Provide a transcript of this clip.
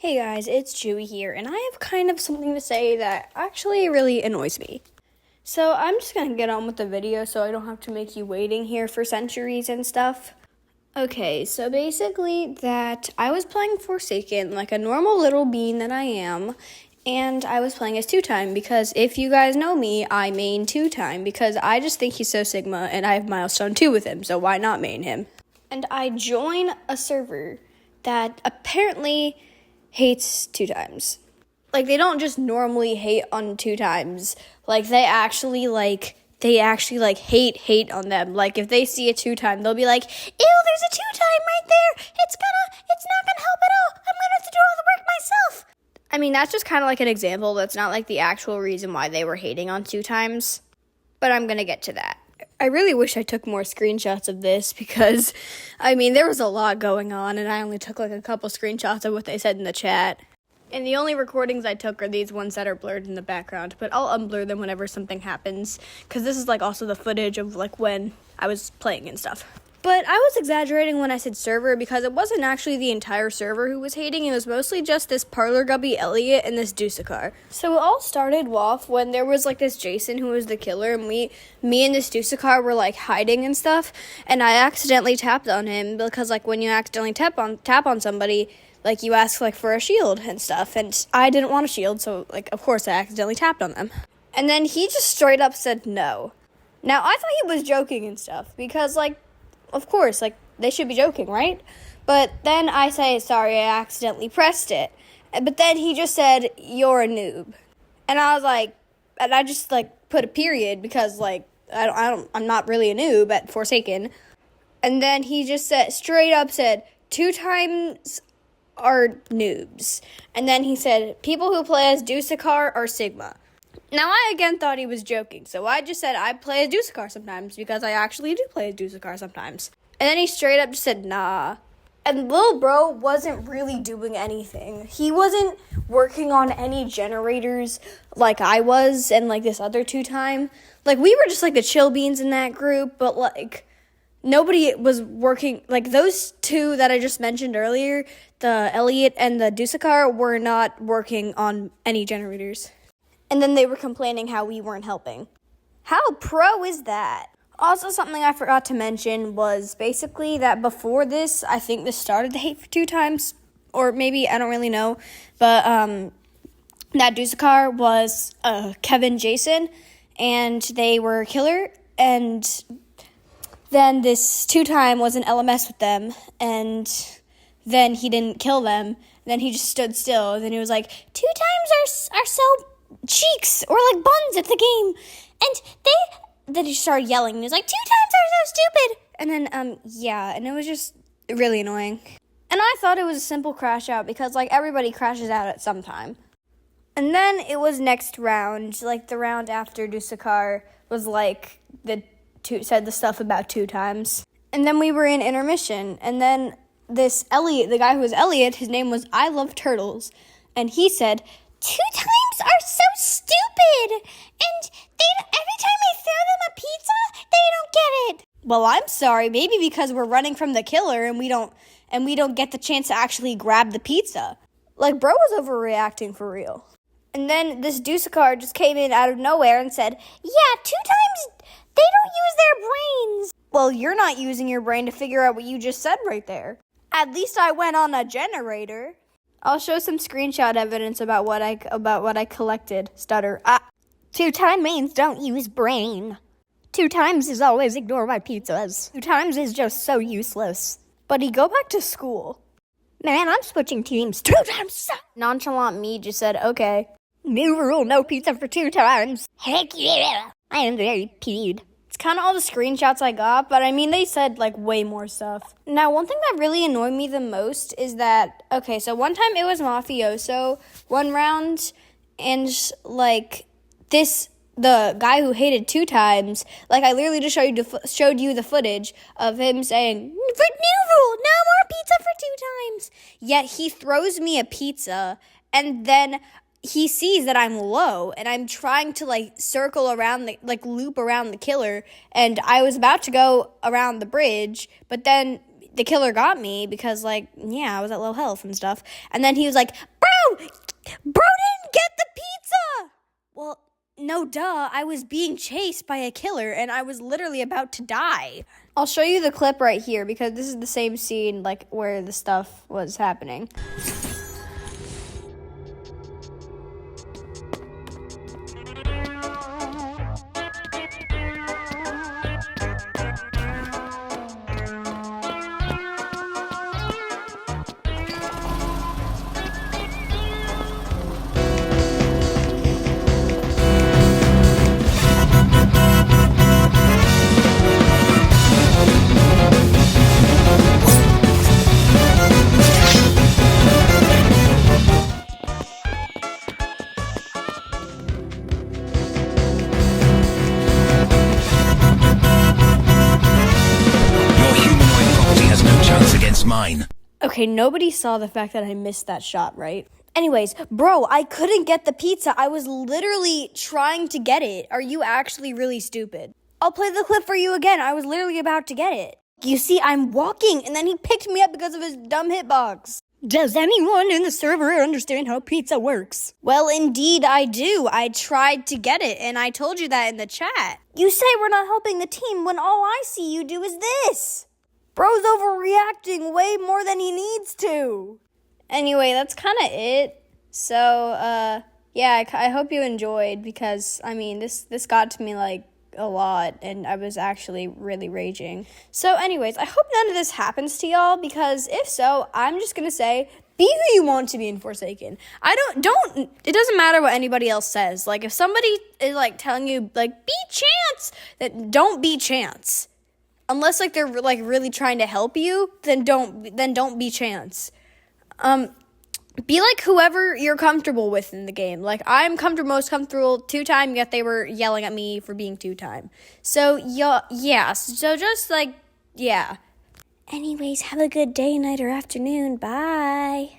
Hey guys, it's Chewy here, and I have kind of something to say that actually really annoys me. So I'm just gonna get on with the video so I don't have to make you waiting here for centuries and stuff. Okay, so basically that I was playing Forsaken like a normal little bean that I am, and I was playing as two-time because if you guys know me, I main two-time because I just think he's so Sigma and I have Milestone 2 with him, so why not main him? And I join a server that apparently hates two times. Like, they don't just normally hate on two times. Like, they actually hate on them. Like, if they see a two-time, they'll be like, ew, there's a two-time right there. It's not gonna help at all. I'm gonna have to do all the work myself. I mean, that's just kind of like an example. That's not like the actual reason why they were hating on two times. But I'm gonna get to that. I really wish I took more screenshots of this because, I mean, there was a lot going on and I only took like a couple screenshots of what they said in the chat. And the only recordings I took are these ones that are blurred in the background, but I'll unblur them whenever something happens because this is like also the footage of like when I was playing and stuff. But I was exaggerating when I said server because it wasn't actually the entire server who was hating. It was mostly just this Parlor Gubby Elliot and this Dusakar. So it all started off when there was like this Jason who was the killer, and me and this Dusakar were like hiding and stuff. And I accidentally tapped on him because like when you accidentally tap on somebody, like you ask like for a shield and stuff. And I didn't want a shield, so like of course I accidentally tapped on them. And then he just straight up said no. Now I thought he was joking and stuff because like, of course, like, they should be joking, right? But then I say, sorry, I accidentally pressed it. But then he just said, you're a noob. And I was like, and I just, like, put a period because, like, I'm not really a noob at Forsaken. And then he just said, straight up said, two times are noobs. And then he said, people who play as Dusakar are Sigma. Now, I again thought he was joking, so I just said I play as Dusakar sometimes, because I actually do play as Dusakar sometimes. And then he straight up just said, nah. And Lil Bro wasn't really doing anything. He wasn't working on any generators like I was and, like, this other two-time. Like, we were just, like, the chill beans in that group, but, like, nobody was working. Like, those two that I just mentioned earlier, the Elliot and the Dusakar, were not working on any generators. And then they were complaining how we weren't helping. How pro is that? Also, something I forgot to mention was basically that before this, I think this started the hate for two times. Or maybe, I don't really know. But that Dusakar was Kevin Jason. And they were killer. And then this two-time was an LMS with them. And then he didn't kill them. Then he just stood still. And then he was like, two times are so cheeks or like buns at the game, and then he started yelling and he was like, two times are so stupid. And then yeah, and it was just really annoying. And I thought it was a simple crash out because like everybody crashes out at some time. And then it was next round, like the round after Dusakar was like said the stuff about two times. And then we were in intermission, and then this Elliot, the guy who was Elliot, his name was I Love Turtles, and he said, two times are so stupid, and every time I throw them a pizza, they don't get it. Well, I'm sorry, maybe because we're running from the killer and we don't get the chance to actually grab the pizza. Like, bro was overreacting for real. And then this Dusakar just came in out of nowhere and said, yeah, two times they don't use their brains. Well, you're not using your brain to figure out what you just said right there. At least I went on a generator. I'll show some screenshot evidence about what I collected. Stutter. Two-time mains don't use brain. Two times is always ignore my pizzas. Two times is just so useless. Buddy, go back to school. Man, I'm switching teams. Two times. Nonchalant me just said, okay. New rule, no pizza for two times. Heck yeah. I am very peed. It's kind of all the screenshots I got, but I mean, they said, like, way more stuff. Now, one thing that really annoyed me the most is that, okay, so one time it was Mafioso, one round, and, like, the guy who hated two times, like, I literally just showed you the footage of him saying, for new rule, no more pizza for two times. Yet he throws me a pizza, and then he sees that I'm low, and I'm trying to, like, loop around the killer, and I was about to go around the bridge, but then the killer got me because, like, yeah, I was at low health and stuff. And then he was like, bro didn't get the pizza. Well, no, duh. I was being chased by a killer and I was literally about to die. I'll show you the clip right here because this is the same scene, like, where the stuff was happening. Mine. Okay, nobody saw the fact that I missed that shot, right? Anyways, bro, I couldn't get the pizza. I was literally trying to get it. Are you actually really stupid? I'll play the clip for you again. I was literally about to get it. You see, I'm walking, and then he picked me up because of his dumb hitbox. Does anyone in the server understand how pizza works? Well, indeed I do. I tried to get it, and I told you that in the chat. You say we're not helping the team when all I see you do is this. Bro's overreacting way more than he needs to. Anyway, that's kind of it. So, yeah, I hope you enjoyed because, I mean, this got to me, like, a lot, and I was actually really raging. So, anyways, I hope none of this happens to y'all because if so, I'm just gonna say, be who you want to be in Forsaken. It doesn't matter what anybody else says. Like, if somebody is, like, telling you, like, be Chance, then don't be Chance. Unless, like, they're, like, really trying to help you, then don't be Chance. Be like whoever you're comfortable with in the game. Like, I'm most comfortable 2-time, yet they were yelling at me for being 2-time. So, yeah. So, just, like, yeah. Anyways, have a good day, night, or afternoon. Bye.